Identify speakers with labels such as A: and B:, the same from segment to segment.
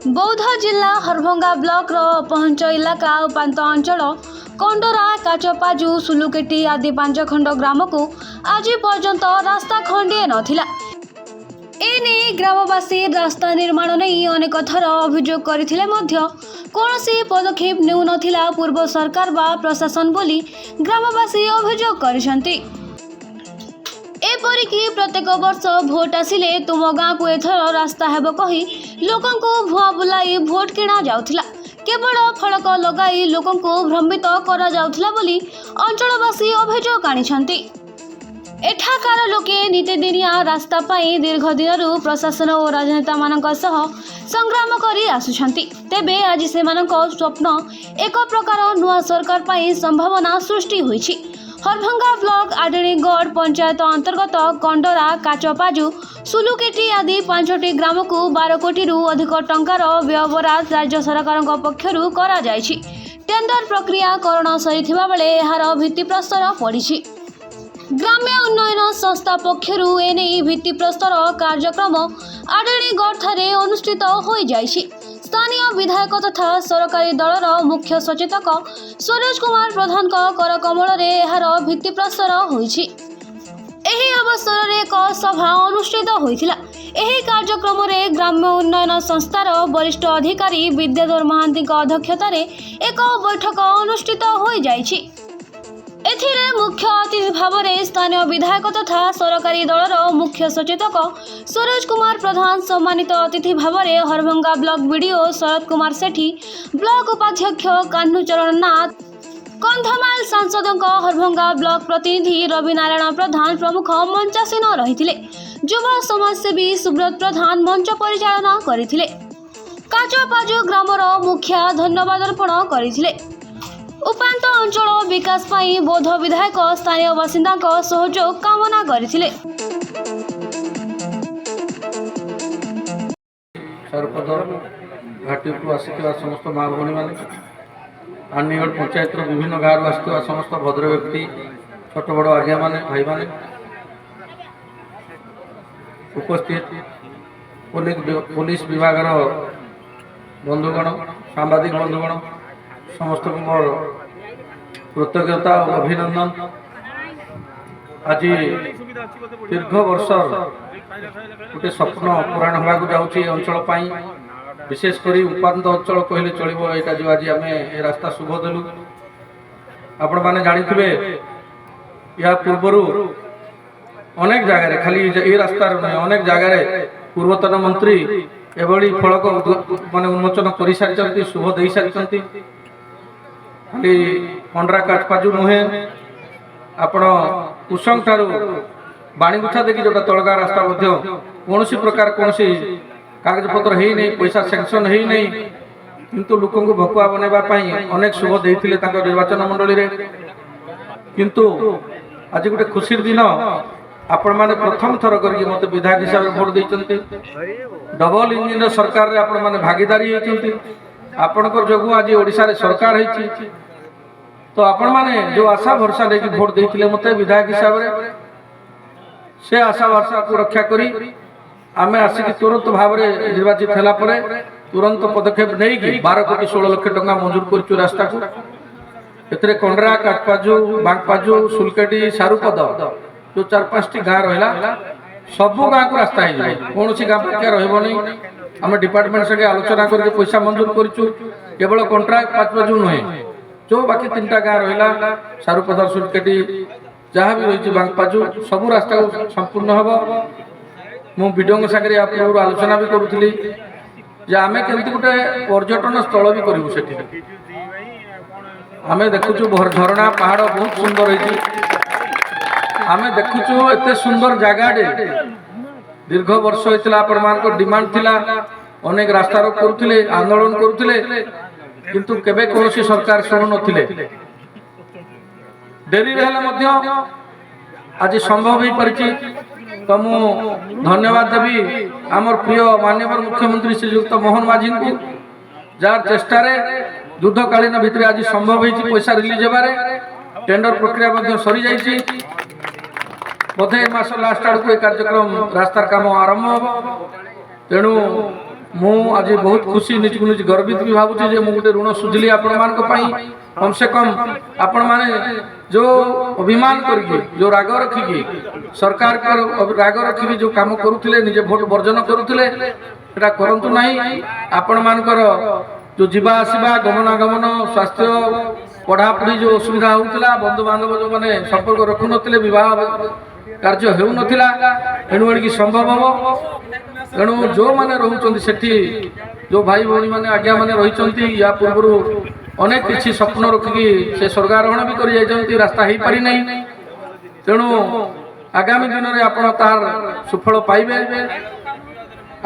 A: बौद्ध जिला हरभंगा ब्लॉक पहंच इलाका उपात अंचल कंडरा काचपाजु सुलुकेटी आदि 5 खंड ग्राम को आज पर्यंत रास्ता खंडे नथिला। एने ग्रामवासी रास्ता निर्माण नहीं अनेक थर अभियोग करथिले मध्य कौनसी पदक्षेप नेउ नथिला पूर्व सरकार बा प्रशासन बोली ग्रामवासी अभियोग करिसंती। एपरिकी प्रत्येक वर्ष भोट आसिले तुम गाँ को एथर रास्ता हेब कही लोकों को भुआ बुलाई भोट किणा जाउथिला। केवल फलक लगाई लोकों को भ्रमित करा जाउथिला बोली अंचलवासी अभियोग आनिछंती। एठाकार लोके नीतिदिनिया रास्ता पाई दीर्घ दिन प्रशासन और राजनेता मानक सह संग्राम करी आसुछंती। तेबे आज सेमानक स्वप्न एक प्रकार नुआ सरकार पाई संभावना सृष्टि होईछि। हरभंगा ब्लॉक आडणीगढ़ पंचायत अंतर्गत कंडरा काचपाजु सुलुकेटी आदि 5टी ग्राम को 12 कोटी अधिक टंकार व्ययबराद राज्य सरकार पक्षरु करा जायछि। टेंडर प्रक्रिया करण सरिथिबा बेले एहार भित्तिप्रस्तर पड़िछि। ग्राम्य उन्नयन संस्था पक्षरु एने भित्तिप्रस्तर कार्यक्रम आडणीगढ़ ठारे अनुष्ठित होई जायछि। स्थानीय विधायक तथा सरकारी दलर मुख्य सचेतक सुरेश कुमार प्रधान कर कमल एहार भित्तिप्रस्तर होईछि। एही अवसर रे एक सभा अनुष्ठित होइथिला। एही कार्यक्रम रे ग्राम्य उन्नयन संस्थार वरिष्ठ अधिकारी विद्याधर महांती अध्यक्षतार एक बैठक अनुष्ठित होई जायछि। एथिरे मुख्य अतिथि भाव में स्थानीय विधायक तथा सरकारी दलर मुख्य सचेतक सुरेश कुमार प्रधान, सम्मानित अतिथि भाव में हरभंगा ब्लॉक बीडीओ शरद कुमार सेठी, ब्लॉक उपाध्यक्ष कान्हूचरण नाथ, कंधमाल सांसद हरभंगा ब्लॉक प्रतिनिधि रवि नारायण प्रधान प्रमुख मंचासीन रही। युवा समाजसेवी सुब्रत प्रधान मंच परिचालन करथिले। काचपाजु ग्रामर मुखिया धन्यवाद अर्पण करथिले। उपात अंचल विकास पाई बौद्ध विधायक स्थानीय बासिंदा सहयोग कामना करथिले।
B: घाटी को आसिथिबा समस्त माँ भौणी माने, आडणीगढ़ पंचायत विभिन्न गाँव आसिथिबा समस्त भद्र व्यक्ति, छोट बड़ आज्ञा माने, भाई माने उपस्थित, पुलिस विभाग बंधुगण, सांबादिक बंधुगण समस्त को मोर कृतज्ञता और अभिनंदन। आज दीर्घ वर्ष गोटे स्वप्न पूरण होगा जाऊँगी अंचल पाई, विशेषकर उपात अंचल कहले चलो। यहाँ जो आज आम ए रास्ता शुभ देलु, आपण मैंने जानी या पूर्वर अनेक जगह खाली ये रास्तार नुहे अनेक जगह पूर्वतन मंत्री एभली फलक माने उन्मोचन कर सारी, शुभ दे सारी। खाली कंडरा काचपाजु नुहे आपण कुसंग ठारू बाणीगुछा देखी जो तलगा रास्ता कौन प्रकार कौन कागज पत्र है नहीं, पैसा सैंक्शन है नहीं, किंतु लोकों को भकुआ बनवाई अनेक शुभ देते निर्वाचन मंडली रे। किंतु आज गोटे खुशी दिन आपण मैंने प्रथम थर करके मत विधायक हिसाब से भोट देते। डबल इंजिन सरकार रे आपण मैंने भागीदारी होती। आपणकर जो आज ओडिशा रे सरकार है, तो आपण माने जो आशा भरसा लेके भोट देते मत विधायक हिसाब से आशा भरसा को रक्षा करी आमे आसिक तुरंत भाव में निर्वाचित होला परे तुरंत पदक्षेप नहीं कि 12 कोटी 16 लाख टंका मंजूर कर रास्ता को। एतरे कंडरा काटपाजु बांकपाजु सुलकेटी सारुपद जो 4-5टी गाँ रहा सबू गाँ को रास्ता है, कौन सी गाँ पाखे रही। आम डिपार्टमेंट से आलोचना करके पैसा मंजूर करूँ। केवल कंडरा काचपाजु नुहे जो बाकी 3टा गाँ रहा सारुपद सुलकेटी जहाँ भी रही बांकपाजु सबू रास्ता को संपूर्ण हम। मु वीडियो सागर आलोचना भी करूली जे आम केमती गोटे पर्यटन स्थल भी करूँ। से आम देखु झरणा पहाड़ बहुत सुंदर है। आम देखु एत सुंदर जगह दीर्घ वर्ष होता आपण मान डिमांड थिला, अनेक रास्ता रोक करुले, आंदोलन करुले, किंतु केबे कौन सरकार शुणु नथिले। डेरी रहले आज संभव हो पारिछि। तो मु धन्यवाद देवी आमर प्रिय माननीय मुख्यमंत्री श्रीयुक्त मोहन माझी को, जार चेष्टार युद्धकालीन भितर आज संभव हो पैसा रिलीज होबारे। टेंडर प्रक्रिया सरी जाइए, बोधे मास लास्ट आड़ को कार्यक्रम रास्तार काम आरंभ हम। तेणु मु आज बहुत खुशी निजक निज गर्वित भी भावुची जे मु गोटे ऋण सुझिली आपण मान कम से कम आपण माने जो अभिमान करके जो राग रखिकी सरकार को राग रखिकी जो काम करुथिले निजे भोट वर्जन करुथिले एटा करंतु नाही। आपण मानकर जो जीवा आसीबा गमनागमन स्वास्थ्य पढ़ापढ़ी जो असुविधा होता बंधु बांधव जो मैंने संपर्क रखु नथिले विवाह कार्य हेउ नथिला एणु एणिकी संभव हम। तेणु जो मैंने रोचंती सेठी जो भाई भौणी मैंने आज्ञा मैंने रही या पूर्व अनेक किसी स्वप्न रखिकी से स्वर्गारोहण भी कर रास्ता हो पारि नहीं। तेणु आगामी दिन में आप तार सुफल पाइबे।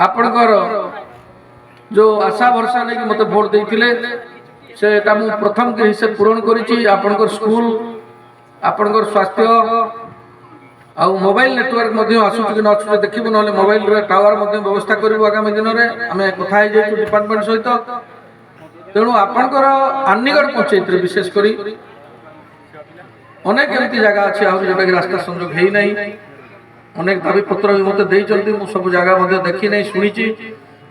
B: आपणकर जो आशा भरसा नहीं मत भोट देते से मु प्रथम हिसाब पूरण करी आपणकर स्कूल आपणकर स्वास्थ्य आ मोबाइल नेटवर्क आसूँ कि न देखू ना मोबाइल टावर व्यवस्था करूँ आगामी दिन में आम कथा डिपार्टमेंट सहित। तेणु आपणकर आनिगढ़ पंचायत विशेषकर अनेक एमती जगह अच्छी आहरी जोटा कि रास्ता संजोग है ना अनेक दाबी पत्र भी मत देती सब जगह देखी नहीं शुणी।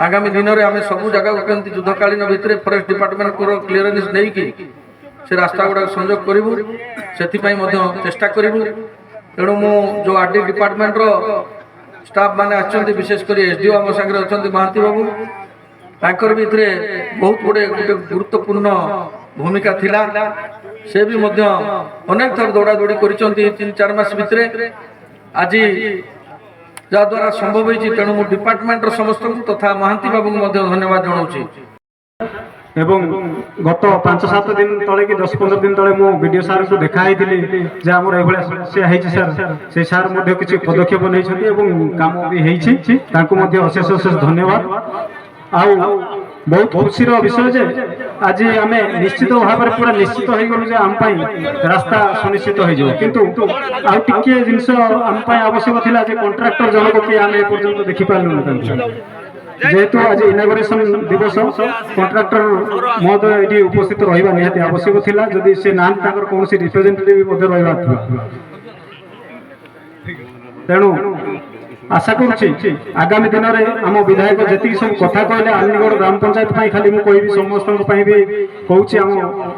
B: आगामी दिन में आम सब जगह कमी युद्धकालीन भितर फरेस्ट डिपार्टमेंट को क्लीयरेन्स नहीं कि से रास्ता गुड़ा संजोग करूँ से चेष्टा करूँ। तेणु मु जो आरडी डिपार्टमेंट रो स्टाफ माने आछंती विशेषकर एसडीओ आम संगे अच्छा महांती बाबू तांकर भी बहुत गुड़े गोटे गुरुत्वपूर्ण भूमिका थिला से भी अनेक थर दौड़ा दौड़ी कर 3-4 मास भितर आज जद्वारा संभव होती। तेणु मु डिपार्टमेंट समस्त तथा महांती बाबू को धन्यवाद जनाऊँ।
C: एवं गत 5-7 दिन तले कि 10-15 दिन तले मो वीडियो सार को देखाई जे आमर एभले समस्या है सर से सार मध्ये किछि पदक्षेप नै छथि एवं काम भी हेछि तांको मध्ये अशेष अशेष धन्यवाद। आउ बहुत खुशी विषय जे आज आमे निश्चित भाव में पूरा निश्चित हो गलु जे आम पाई रास्ता सुनिश्चित हो जाओ किंतु आउ टिके जिंस आम पाई आवश्यक थिला जे कॉन्ट्रैक्टर जनक के आमे पर्यंत देखि पालु न जेहेतु आज इनागुरेशन दिवस कॉन्ट्रैक्टर महोदय ये उपस्थित रहा निहाती आवश्यक थिला जदि से ना कौन रिप्रेजेंटेटिव रहा तेणु आशा करुच्ची आगामी दिन में आम विधायक जी सब कथा कहले आनिगढ़ ग्राम पंचायत खाली मुझे समस्त भी कहूँ आम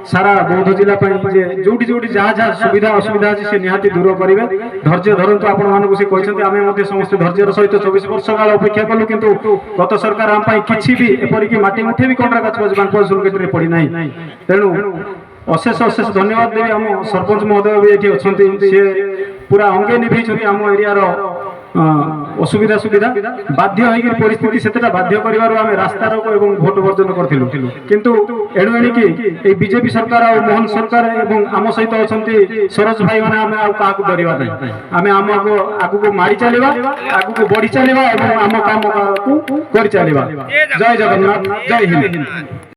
C: सारा बौद्ध जिला जोटी जोटी जहाँ जहाँ सुविधा असुविधा अच्छी से निहाती दूर करेंगे। धैर्य धरतु आपण मानक से कहते आम समस्त धैर्यर सहित 24 वर्ष काल अपेक्षा कलु किंतु गत सरकार आम किसी भी एपरिक माटी मुठे भी कंट्रा गछ सुलगेट पड़ी ना। तेणु अशेष अशेष धन्यवाद देवी आम सरपंच महोदय भी ये अच्छा सी पूरा अंगे निभे आम एरियार असुविधा सुविधा बाध्य होकर परिस्थिति से बाध्य कर रास्ता रोक और भोट वर्जन करूँ किंतु एणु एणिकी बीजेपी सरकार और मोहन सरकार और आम सहित अच्छा सरोज भाई मैंने आम क्या डरवा ना आम आम आगू को मारी चलवा आगू को बढ़ी चलवा और आम काम को कर चलवा। जय जगन्नाथ जय हिंद।